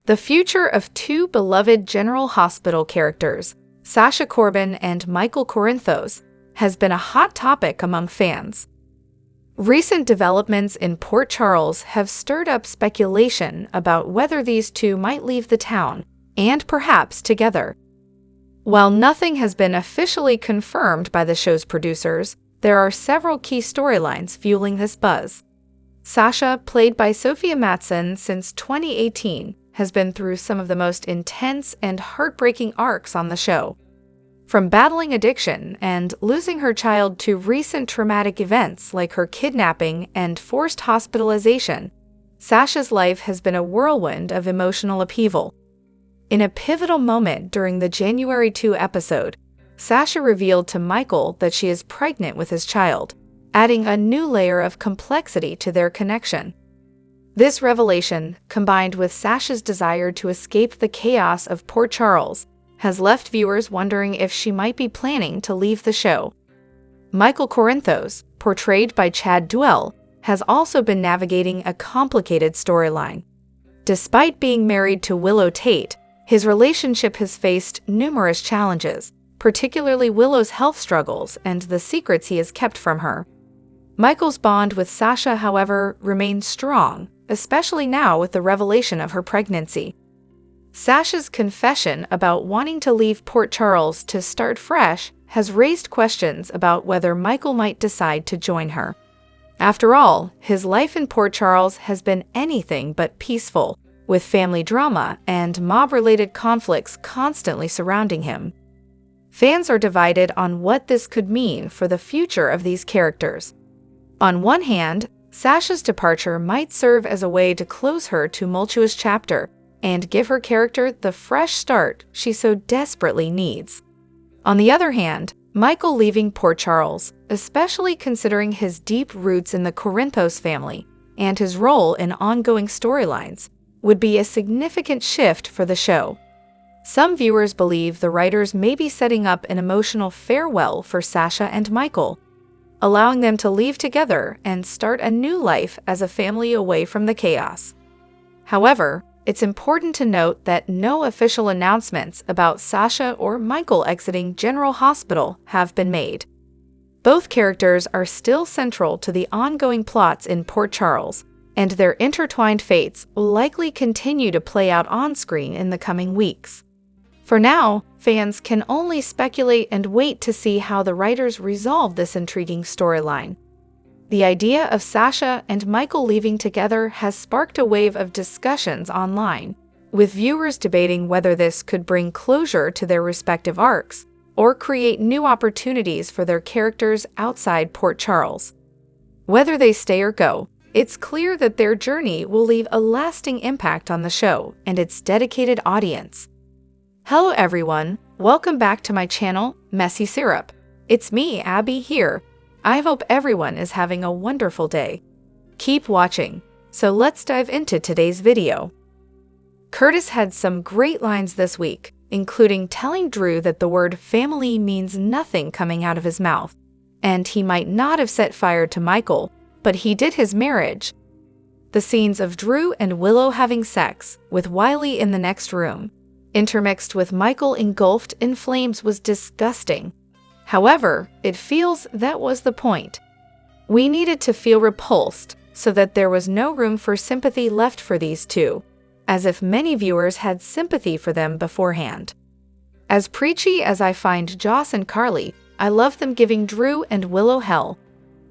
The future of two beloved General Hospital characters, Sasha Corbin and Michael Corinthos, has been a hot topic among fans. Recent developments in Port Charles have stirred up speculation about whether these two might leave the town, and perhaps together. While nothing has been officially confirmed by the show's producers, there are several key storylines fueling this buzz. Sasha, played by Sophia Mattsson since 2018, has been through some of the most intense and heartbreaking arcs on the show. From battling addiction and losing her child to recent traumatic events like her kidnapping and forced hospitalization, Sasha's life has been a whirlwind of emotional upheaval. In a pivotal moment during the January 2 episode, Sasha revealed to Michael that she is pregnant with his child, adding a new layer of complexity to their connection. This revelation, combined with Sasha's desire to escape the chaos of Port Charles, has left viewers wondering if she might be planning to leave the show. Michael Corinthos, portrayed by Chad Duell, has also been navigating a complicated storyline. Despite being married to Willow Tate, his relationship has faced numerous challenges, particularly Willow's health struggles and the secrets he has kept from her. Michael's bond with Sasha, however, remains strong, especially now with the revelation of her pregnancy. Sasha's confession about wanting to leave Port Charles to start fresh has raised questions about whether Michael might decide to join her. After all, his life in Port Charles has been anything but peaceful, with family drama and mob-related conflicts constantly surrounding him. Fans are divided on what this could mean for the future of these characters. On one hand, Sasha's departure might serve as a way to close her tumultuous chapter and give her character the fresh start she so desperately needs. On the other hand, Michael leaving Port Charles, especially considering his deep roots in the Corinthos family and his role in ongoing storylines, would be a significant shift for the show. Some viewers believe the writers may be setting up an emotional farewell for Sasha and Michael, allowing them to leave together and start a new life as a family away from the chaos. However, it's important to note that no official announcements about Sasha or Michael exiting General Hospital have been made. Both characters are still central to the ongoing plots in Port Charles, and their intertwined fates will likely continue to play out on-screen in the coming weeks. For now, fans can only speculate and wait to see how the writers resolve this intriguing storyline. The idea of Sasha and Michael leaving together has sparked a wave of discussions online, with viewers debating whether this could bring closure to their respective arcs or create new opportunities for their characters outside Port Charles. Whether they stay or go, it's clear that their journey will leave a lasting impact on the show and its dedicated audience. Hello everyone, welcome back to my channel, Messy Syrup. It's me, Abby, here. I hope everyone is having a wonderful day. Keep watching. So let's dive into today's video. Curtis had some great lines this week, including telling Drew that the word family means nothing coming out of his mouth, and he might not have set fire to Michael, but he did his marriage. The scenes of Drew and Willow having sex, with Wiley in the next room, intermixed with Michael engulfed in flames, was disgusting. However, it feels that was the point. We needed to feel repulsed so that there was no room for sympathy left for these two, as if many viewers had sympathy for them beforehand. As preachy as I find Joss and Carly, I love them giving Drew and Willow hell.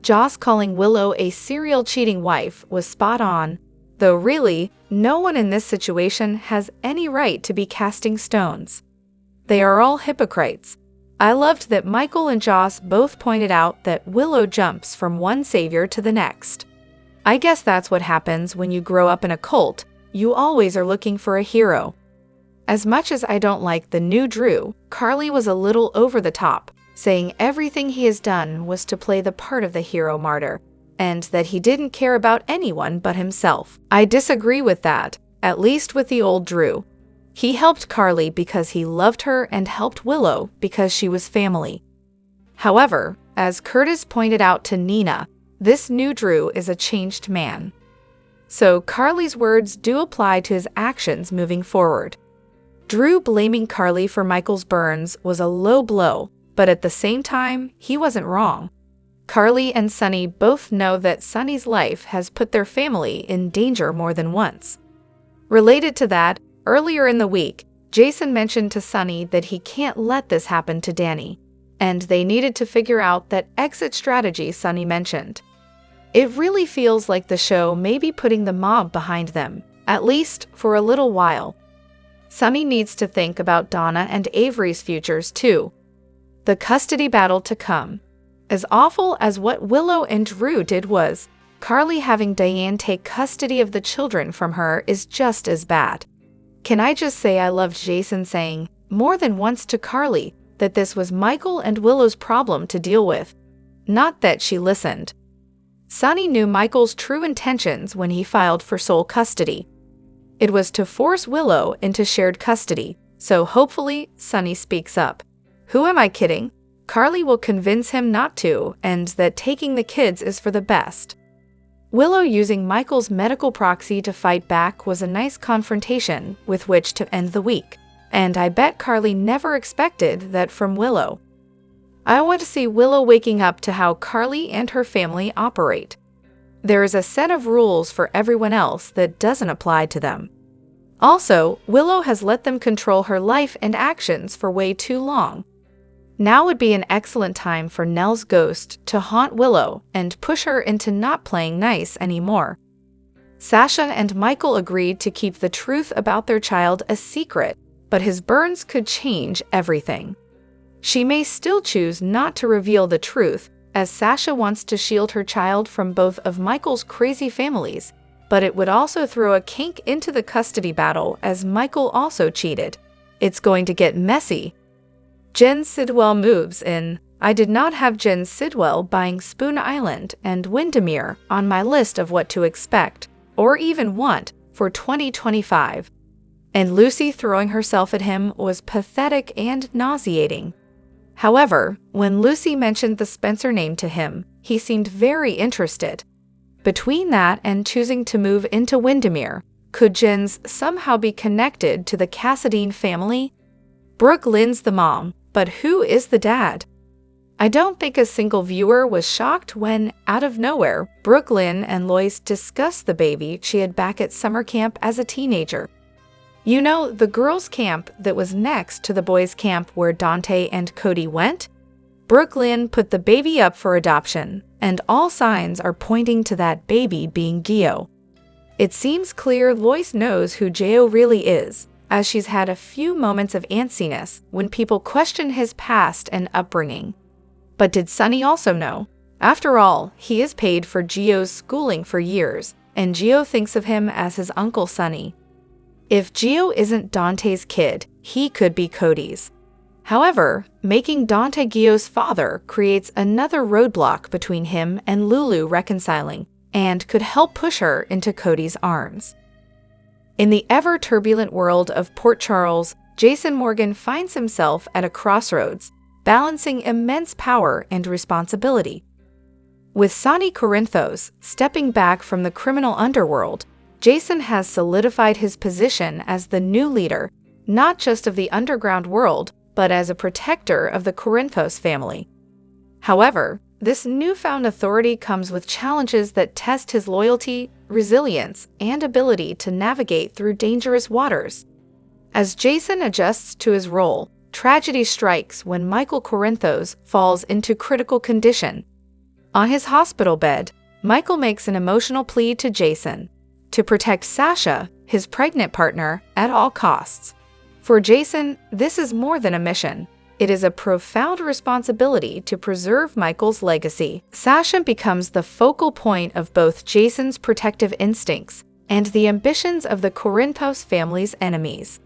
Joss calling Willow a serial cheating wife was spot on, though really, no one in this situation has any right to be casting stones. They are all hypocrites. I loved that Michael and Joss both pointed out that Willow jumps from one savior to the next. I guess that's what happens when you grow up in a cult. You always are looking for a hero. As much as I don't like the new Drew, Carly was a little over the top, saying everything he has done was to play the part of the hero martyr, and that he didn't care about anyone but himself. I disagree with that, at least with the old Drew. He helped Carly because he loved her and helped Willow because she was family. However, as Curtis pointed out to Nina, this new Drew is a changed man. so Carly's words do apply to his actions moving forward. Drew blaming Carly for Michael's burns was a low blow, but at the same time, he wasn't wrong. Carly and Sonny both know that Sonny's life has put their family in danger more than once. Related to that, earlier in the week, Jason mentioned to Sonny that he can't let this happen to Danny, and they needed to figure out that exit strategy Sonny mentioned. It really feels like the show may be putting the mob behind them, at least for a little while. Sonny needs to think about Donna and Avery's futures too. The custody battle to come. As awful as what Willow and Drew did was, Carly having Diane take custody of the children from her is just as bad. Can I just say I loved Jason saying, more than once to Carly, that this was Michael and Willow's problem to deal with. Not that she listened. Sonny knew Michael's true intentions when he filed for sole custody. It was to force Willow into shared custody, so hopefully Sonny speaks up. Who am I kidding? Carly will convince him not to, and that taking the kids is for the best. Willow using Michael's medical proxy to fight back was a nice confrontation with which to end the week, and I bet Carly never expected that from Willow. I want to see Willow waking up to how Carly and her family operate. There is a set of rules for everyone else that doesn't apply to them. Also, Willow has let them control her life and actions for way too long. Now would be an excellent time for Nell's ghost to haunt Willow and push her into not playing nice anymore. Sasha and Michael agreed to keep the truth about their child a secret, but his burns could change everything. She may still choose not to reveal the truth, as Sasha wants to shield her child from both of Michael's crazy families, but it would also throw a kink into the custody battle as Michael also cheated. It's going to get messy. Jen Sidwell moves in. I did not have Jen Sidwell buying Spoon Island and Windermere on my list of what to expect, or even want, for 2025. And Lucy throwing herself at him was pathetic and nauseating. However, when Lucy mentioned the Spencer name to him, he seemed very interested. Between that and choosing to move into Windermere, could Jens somehow be connected to the Cassadine family? Brooke Lynn's the mom, but who is the dad? I don't think a single viewer was shocked when, out of nowhere, Brooke Lynn and Lois discussed the baby she had back at summer camp as a teenager. You know, the girls' camp that was next to the boys' camp where Dante and Cody went? Brooke Lynn put the baby up for adoption, and all signs are pointing to that baby being Gio. It seems clear Lois knows who Gio really is, as she's had a few moments of antsiness when people question his past and upbringing. But did Sonny also know? After all, he has paid for Gio's schooling for years, and Gio thinks of him as his Uncle Sonny. If Gio isn't Dante's kid, he could be Cody's. However, making Dante Gio's father creates another roadblock between him and Lulu reconciling, and could help push her into Cody's arms. In the ever-turbulent world of Port Charles, Jason Morgan finds himself at a crossroads, balancing immense power and responsibility. With Sonny Corinthos stepping back from the criminal underworld, Jason has solidified his position as the new leader, not just of the underground world, but as a protector of the Corinthos family. However, this newfound authority comes with challenges that test his loyalty, resilience, and ability to navigate through dangerous waters. As Jason adjusts to his role, tragedy strikes when Michael Corinthos falls into critical condition. On his hospital bed, Michael makes an emotional plea to Jason to protect Sasha, his pregnant partner, at all costs. For Jason, this is more than a mission. It is a profound responsibility to preserve Michael's legacy. Sasha becomes the focal point of both Jason's protective instincts and the ambitions of the Corinthos family's enemies.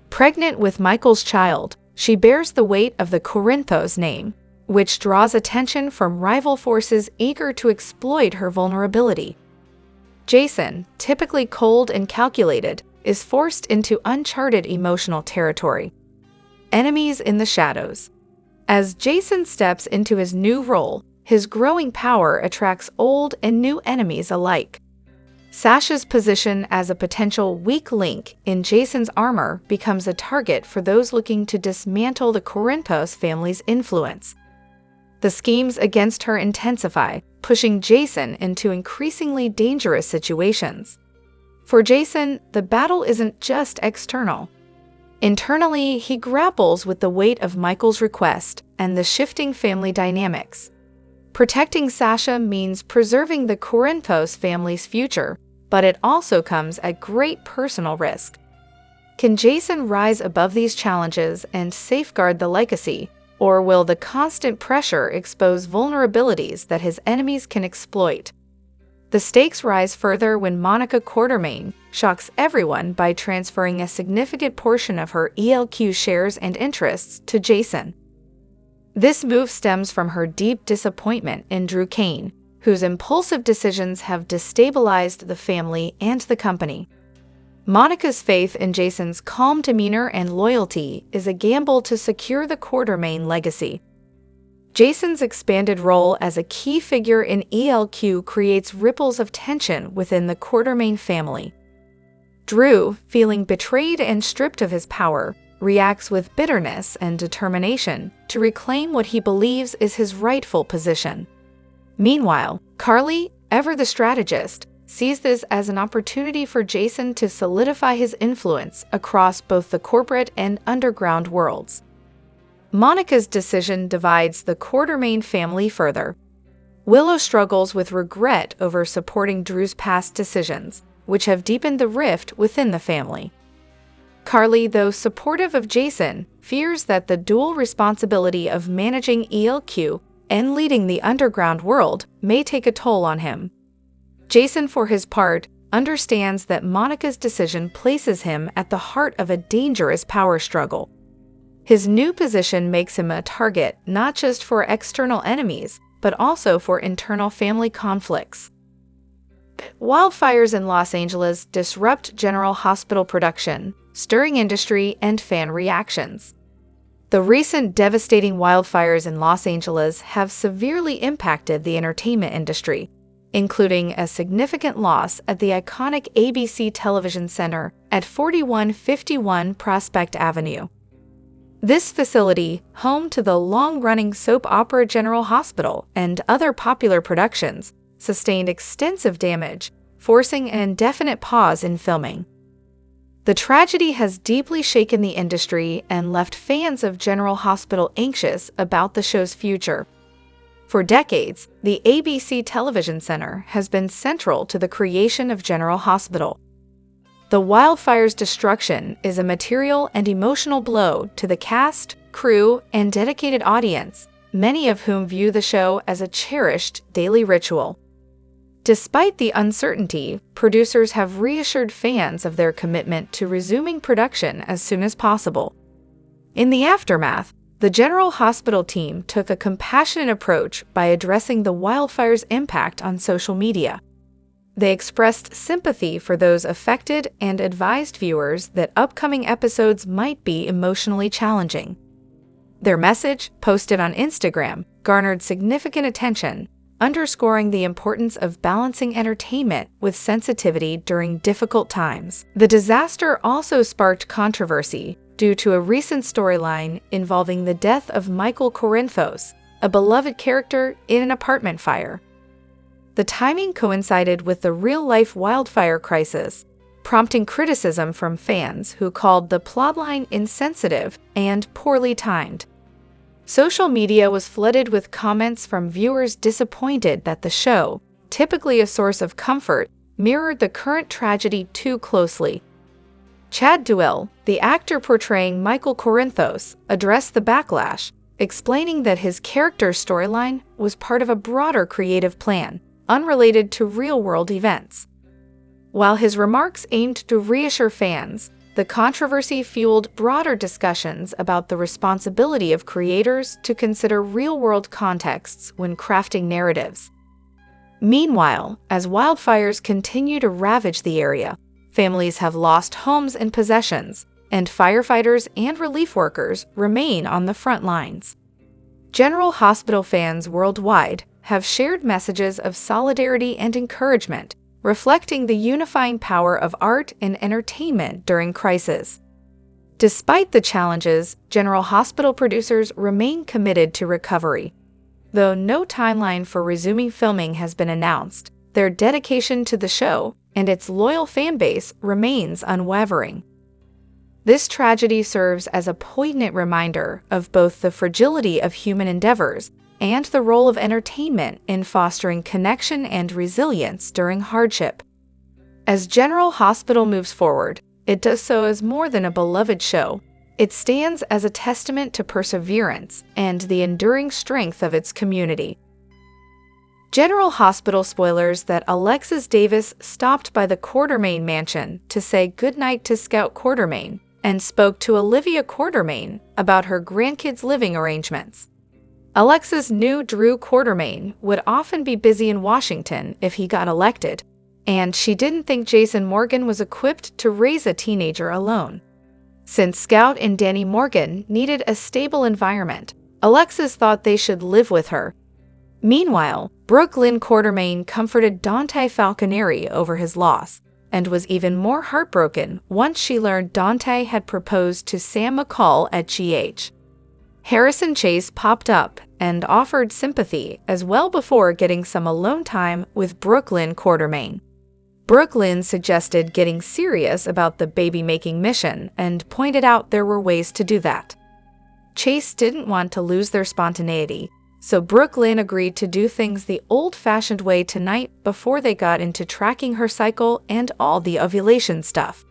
Pregnant with Michael's child, she bears the weight of the Corinthos name, which draws attention from rival forces eager to exploit her vulnerability. Jason, typically cold and calculated, is forced into uncharted emotional territory. Enemies in the shadows. As Jason steps into his new role, his growing power attracts old and new enemies alike. Sasha's position as a potential weak link in Jason's armor becomes a target for those looking to dismantle the Corinthos family's influence. The schemes against her intensify, pushing Jason into increasingly dangerous situations. For Jason, the battle isn't just external. Internally, he grapples with the weight of Michael's request and the shifting family dynamics. Protecting Sasha means preserving the Corinthos family's future, but it also comes at great personal risk. Can Jason rise above these challenges and safeguard the legacy, or will the constant pressure expose vulnerabilities that his enemies can exploit? The stakes rise further when Monica Quartermaine shocks everyone by transferring a significant portion of her ELQ shares and interests to Jason. This move stems from her deep disappointment in Drew Kane, whose impulsive decisions have destabilized the family and the company. Monica's faith in Jason's calm demeanor and loyalty is a gamble to secure the Quartermaine legacy. Jason's expanded role as a key figure in ELQ creates ripples of tension within the Quartermaine family. Drew, feeling betrayed and stripped of his power, reacts with bitterness and determination to reclaim what he believes is his rightful position. Meanwhile, Carly, ever the strategist, sees this as an opportunity for Jason to solidify his influence across both the corporate and underground worlds. Monica's decision divides the Quartermaine family further. Willow struggles with regret over supporting Drew's past decisions, which have deepened the rift within the family. Carly, though supportive of Jason, fears that the dual responsibility of managing ELQ and leading the underground world may take a toll on him. Jason, for his part, understands that Monica's decision places him at the heart of a dangerous power struggle. His new position makes him a target not just for external enemies, but also for internal family conflicts. Wildfires in Los Angeles disrupt General Hospital production, stirring industry and fan reactions. The recent devastating wildfires in Los Angeles have severely impacted the entertainment industry, including a significant loss at the iconic ABC television center at 4151 Prospect Avenue. This facility, home to the long-running soap opera General Hospital and other popular productions, sustained extensive damage, forcing an indefinite pause in filming. The tragedy has deeply shaken the industry and left fans of General Hospital anxious about the show's future. For decades, the ABC Television Center has been central to the creation of General Hospital. The wildfire's destruction is a material and emotional blow to the cast, crew, and dedicated audience, many of whom view the show as a cherished daily ritual. Despite the uncertainty, producers have reassured fans of their commitment to resuming production as soon as possible. In the aftermath, the General Hospital team took a compassionate approach by addressing the wildfire's impact on social media. They expressed sympathy for those affected and advised viewers that upcoming episodes might be emotionally challenging. Their message, posted on Instagram, garnered significant attention, underscoring the importance of balancing entertainment with sensitivity during difficult times. The disaster also sparked controversy due to a recent storyline involving the death of Michael Corinthos, a beloved character in an apartment fire. The timing coincided with the real-life wildfire crisis, prompting criticism from fans who called the plotline insensitive and poorly timed. Social media was flooded with comments from viewers disappointed that the show, typically a source of comfort, mirrored the current tragedy too closely. Chad Duell, the actor portraying Michael Corinthos, addressed the backlash, explaining that his character's storyline was part of a broader creative plan, unrelated to real-world events. While his remarks aimed to reassure fans, the controversy fueled broader discussions about the responsibility of creators to consider real-world contexts when crafting narratives. Meanwhile, as wildfires continue to ravage the area, families have lost homes and possessions, and firefighters and relief workers remain on the front lines. General Hospital fans worldwide have shared messages of solidarity and encouragement, reflecting the unifying power of art and entertainment during crisis. Despite the challenges, General Hospital producers remain committed to recovery. Though no timeline for resuming filming has been announced, their dedication to the show and its loyal fan base remains unwavering. This tragedy serves as a poignant reminder of both the fragility of human endeavors and the role of entertainment in fostering connection and resilience during hardship. As General Hospital moves forward, it does so as more than a beloved show. It stands as a testament to perseverance and the enduring strength of its community. General Hospital spoilers that Alexis Davis stopped by the Quartermaine mansion to say goodnight to Scout Quartermaine and spoke to Olivia Quartermaine about her grandkids' living arrangements. Alexis knew Drew Quartermaine would often be busy in Washington if he got elected, and she didn't think Jason Morgan was equipped to raise a teenager alone. Since Scout and Danny Morgan needed a stable environment, Alexis thought they should live with her. Meanwhile, Brooklyn Quartermaine comforted Dante Falconeri over his loss, and was even more heartbroken once she learned Dante had proposed to Sam McCall at GH. Harrison Chase popped up and offered sympathy as well before getting some alone time with Brooklyn Quartermaine. Brooklyn suggested getting serious about the baby-making mission and pointed out there were ways to do that. Chase didn't want to lose their spontaneity, so Brooklyn agreed to do things the old-fashioned way tonight before they got into tracking her cycle and all the ovulation stuff.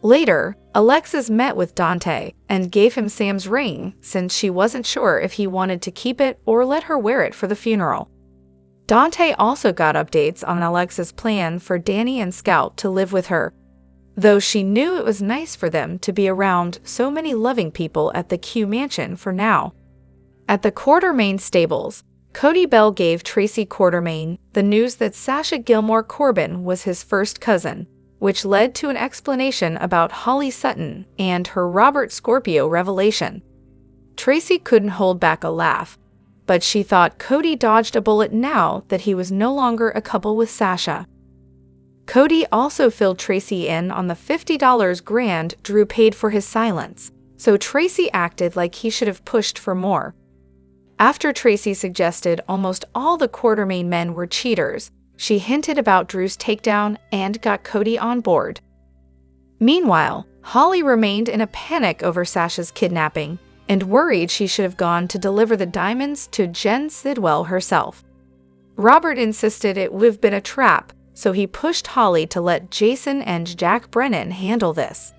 Later, Alexis met with Dante and gave him Sam's ring since she wasn't sure if he wanted to keep it or let her wear it for the funeral. Dante also got updates on Alexis' plan for Danny and Scout to live with her, though she knew it was nice for them to be around so many loving people at the Q Mansion for now. At the Quartermaine stables, Cody Bell gave Tracy Quartermaine the news that Sasha Gilmore Corbin was his first cousin, which led to an explanation about Holly Sutton and her Robert Scorpio revelation. Tracy couldn't hold back a laugh, but she thought Cody dodged a bullet now that he was no longer a couple with Sasha. Cody also filled Tracy in on the $50 grand Drew paid for his silence, so Tracy acted like he should have pushed for more. After Tracy suggested almost all the Quartermaine men were cheaters, she hinted about Drew's takedown and got Cody on board. Meanwhile, Holly remained in a panic over Sasha's kidnapping and worried she should have gone to deliver the diamonds to Jen Sidwell herself. Robert insisted it would have been a trap, so he pushed Holly to let Jason and Jack Brennan handle this.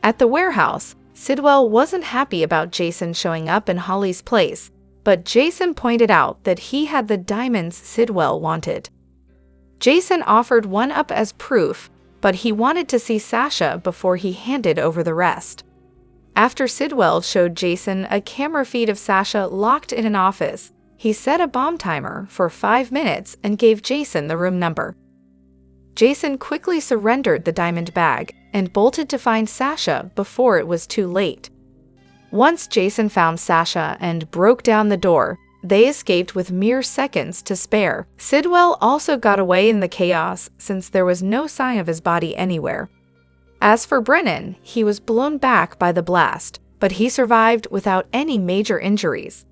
At the warehouse, Sidwell wasn't happy about Jason showing up in Holly's place, but Jason pointed out that he had the diamonds Sidwell wanted. Jason offered one up as proof, but he wanted to see Sasha before he handed over the rest. After Sidwell showed Jason a camera feed of Sasha locked in an office, he set a bomb timer for 5 minutes and gave Jason the room number. Jason quickly surrendered the diamond bag and bolted to find Sasha before it was too late. Once Jason found Sasha and broke down the door, they escaped with mere seconds to spare. Sidwell also got away in the chaos since there was no sign of his body anywhere. As for Brennan, he was blown back by the blast, but he survived without any major injuries.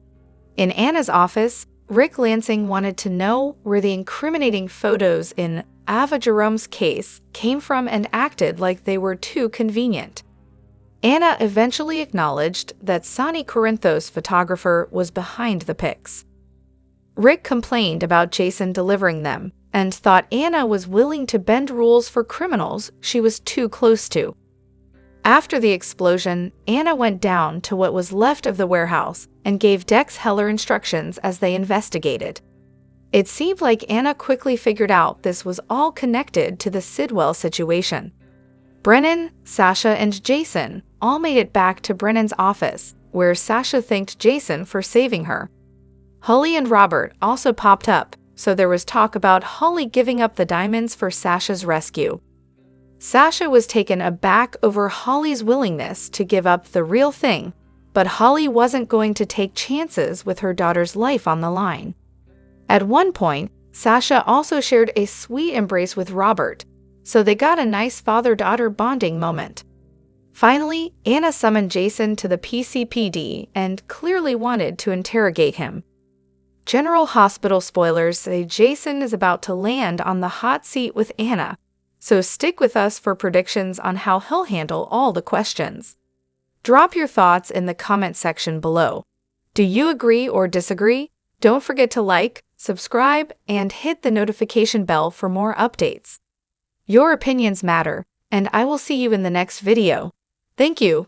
In Anna's office, Rick Lansing wanted to know where the incriminating photos in Ava Jerome's case came from and acted like they were too convenient. Anna eventually acknowledged that Sonny Corinthos' photographer was behind the pics. Rick complained about Jason delivering them and thought Anna was willing to bend rules for criminals she was too close to. After the explosion, Anna went down to what was left of the warehouse and gave Dex Heller instructions as they investigated. It seemed like Anna quickly figured out this was all connected to the Sidwell situation. Brennan, Sasha, and Jason all made it back to Brennan's office, where Sasha thanked Jason for saving her. Holly and Robert also popped up, so there was talk about Holly giving up the diamonds for Sasha's rescue. Sasha was taken aback over Holly's willingness to give up the real thing, but Holly wasn't going to take chances with her daughter's life on the line. At one point, Sasha also shared a sweet embrace with Robert, so they got a nice father-daughter bonding moment. Finally, Anna summoned Jason to the PCPD and clearly wanted to interrogate him. General Hospital spoilers say Jason is about to land on the hot seat with Anna, so stick with us for predictions on how he'll handle all the questions. Drop your thoughts in the comment section below. Do you agree or disagree? Don't forget to like, subscribe, and hit the notification bell for more updates. Your opinions matter, and I will see you in the next video. Thank you.